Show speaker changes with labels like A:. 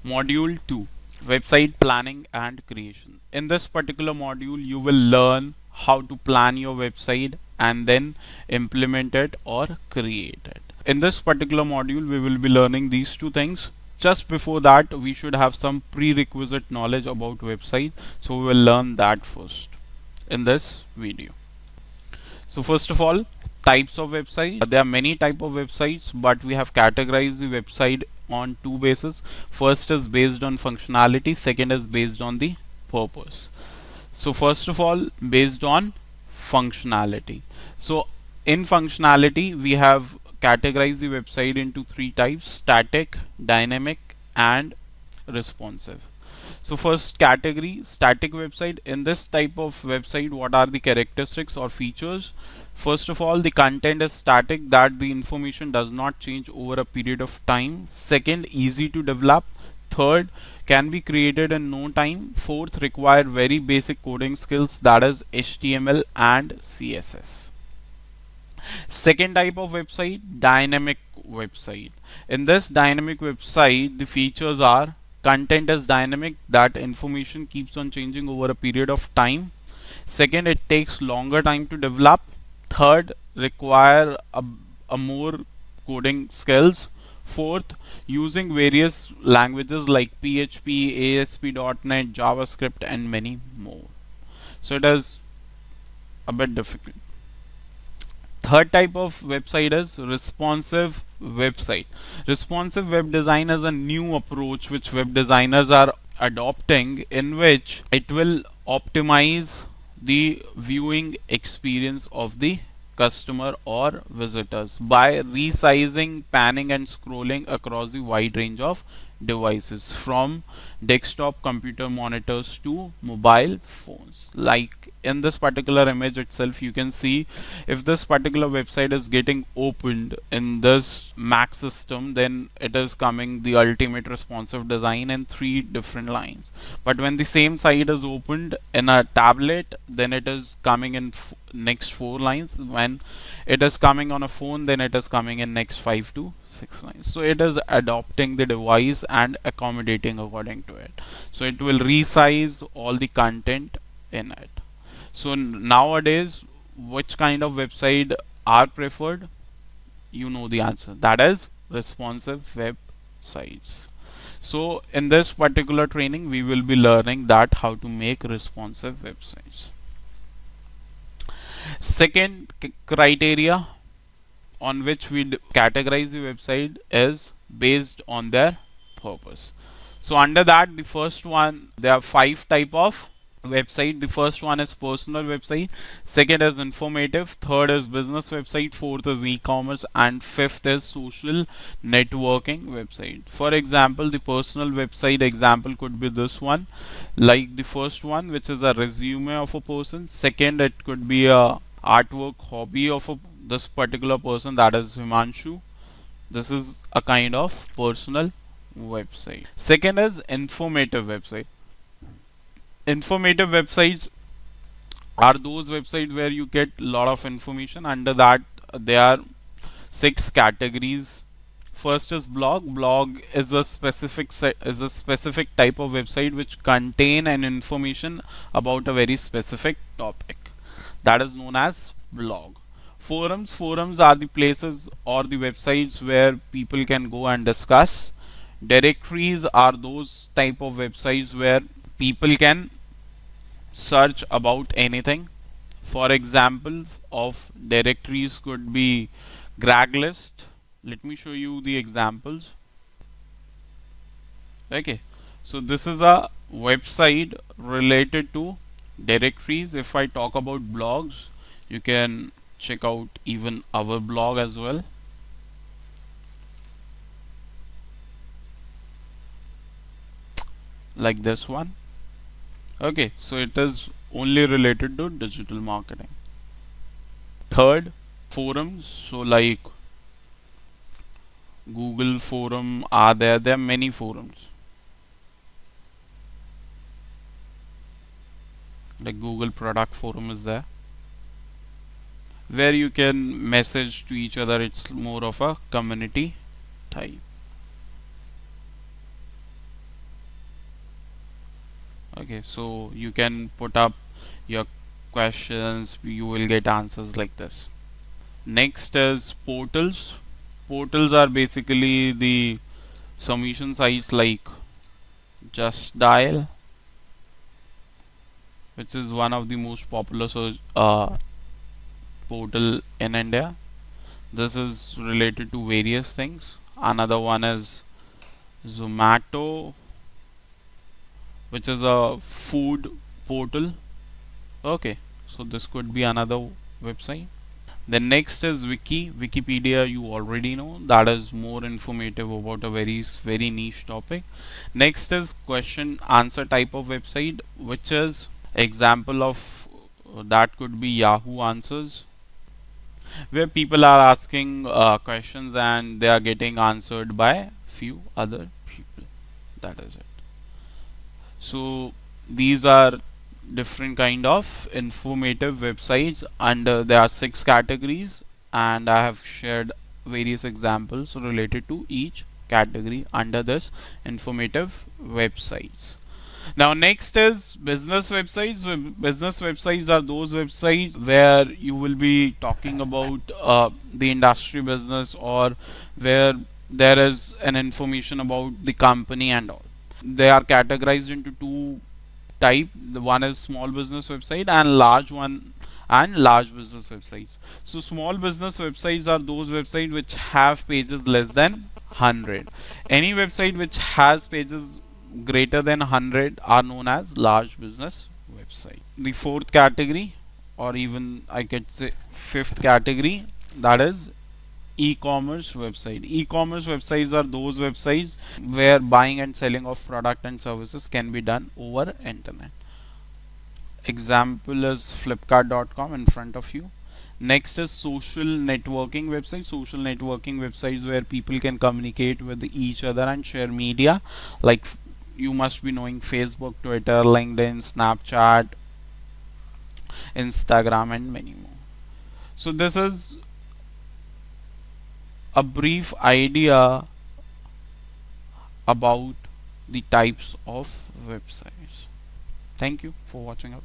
A: Module 2, Website Planning and Creation. In this particular module, you will learn how to plan your website and then implement it or create it. In this particular module, we will be learning these two things. Just before that, we should have some prerequisite knowledge about website. So we will learn that first in this video. So first of all, types of website. There are many type of websites, but we have categorized the website on two bases. First is based on functionality, second is based on the purpose. So first of all, based on functionality. So in functionality, we have categorized the website into three types: static, dynamic, and responsive. So first category, static website. In this type of website, what are the characteristics or features? First of all, the content is static, that the information does not change over a period of time. Second, easy to develop. Third, can be created in no time. Fourth, require very basic coding skills, that is HTML and CSS. Second type of website, dynamic website. In this dynamic website, the features are: content is dynamic, that information keeps on changing over a period of time. Second, it takes longer time to develop. Third, require a more coding skills. Fourth, using various languages like PHP, ASP.NET, JavaScript, and many more. So it is a bit difficult. Third type of website is responsive website. Responsive web design is a new approach which web designers are adopting, in which it will optimize the viewing experience of the customer or visitors by resizing, panning, and scrolling across the wide range of devices, from desktop computer monitors to mobile phones. Like in this particular image itself, you can see if this particular website is getting opened in this Mac system, then it is coming the ultimate responsive design in three different lines. But when the same site is opened in a tablet, then it is coming in next four lines. When it is coming on a phone, then it is coming in next 5 to 6 lines. So it is adopting the device and accommodating according to it. So it will resize all the content in it. So nowadays, which kind of website are preferred? You know the answer. That is responsive websites. So in this particular training, we will be learning that how to make responsive websites. Second criteria on which we categorize the website is based on their purpose. So under that, the first one, there are five type of website. The first one is personal website, second is informative, third is business website, fourth is e-commerce, and fifth is social networking website. For example, the personal website example could be this one, like the first one, which is a resume of a person. Second, it could be a artwork hobby of this particular person, that is Himanshu. This is a kind of personal website. Second is informative website. Informative websites are those websites where you get a lot of information. Under that, there are six categories. First is blog. Blog is a specific type of website which contain an information about a very specific topic. That is known as blog. Forums. Forums are the places or the websites where people can go and discuss. Directories are those type of websites where people can search about anything. For example of directories could be Craigslist. Let me show you the examples. Okay, so this is a website related to directories. If I talk about blogs, you can check out even our blog as well. Like this one. Okay, so it is only related to digital marketing. Third, forums. So like Google forum are there. There are many forums. Like Google product forum is there, where you can message to each other. It's more of a community type. Okay, so you can put up your questions, you will get answers like this. Next is portals. Portals are basically the submission sites like Just Dial, which is one of the most popular portal in India. This is related to various things. Another one is Zomato, which is a food portal. Okay, so this could be another website. The next is Wikipedia. You already know that is more informative about a very niche topic. Next is question answer type of website, which is example of that could be Yahoo Answers, where people are asking questions and they are getting answered by few other people. That is it. So these are different kind of informative websites, and there are 6 categories, and I have shared various examples related to each category under this informative websites. Now next is business websites. Business websites are those websites where you will be talking about the industry business, or where there is an information about the company and all. They are categorized into two type. The one is small business website and large one, and large business websites. So small business websites are those websites which have pages less than 100. Any website which has pages greater than 100 are known as large business website. The fourth category, or even I could say fifth category, that is e-commerce website. E-commerce websites are those websites where buying and selling of product and services can be done over internet. Example is flipkart.com in front of you. Next is social networking websites. Social networking websites where people can communicate with each other and share media, like you must be knowing Facebook, Twitter, LinkedIn, Snapchat, Instagram, and many more. So this is a brief idea about the types of websites. Thank you for watching out.